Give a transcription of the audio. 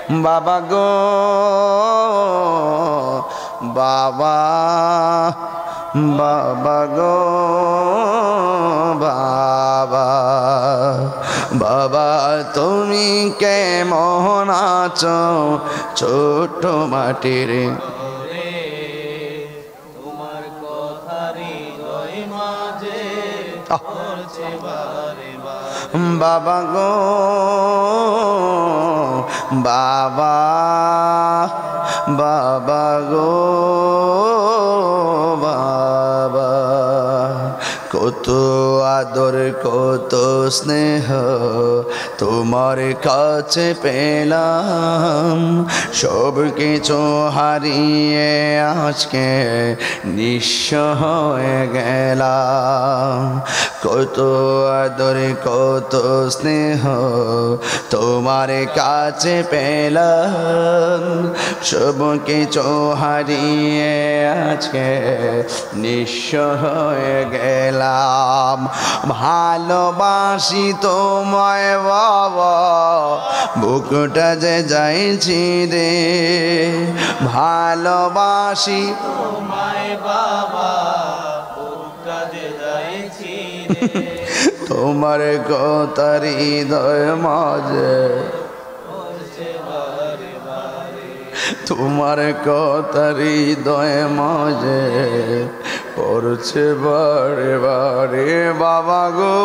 বাবা গো বাবা, বাবা গো বাবা, বাবা তুমি কেমন আছো ছোট মাটির তোমার কথা হৃদয় মাঝে পড়ছে বারে বারে। বাবা গো বাবা, বাবা গো বাবা, কত আদর কত স্নেহ তোমার কাছে পেলাম, সব কিছু হারিয়ে আজকে নিঃস্ব হয়ে গেলাম। কত আদর কত স্নেহ তোমার কাছে পেলাম, সব কিছু হারিয়ে আজকে নিঃস্ব হয়ে গেলাম। ভালোবাসি তোমায় বাবা, বুকটা যে যাইছি রে, ভালোবাসি তোমায় বাবা, বুকটা যে যাইছি রে। তোমার কথা হৃদয় মাঝে পড়ছে বারে বারে। তোমার কথা হৃদয় মাঝে পড়ছে বারে বারে। বাবা গো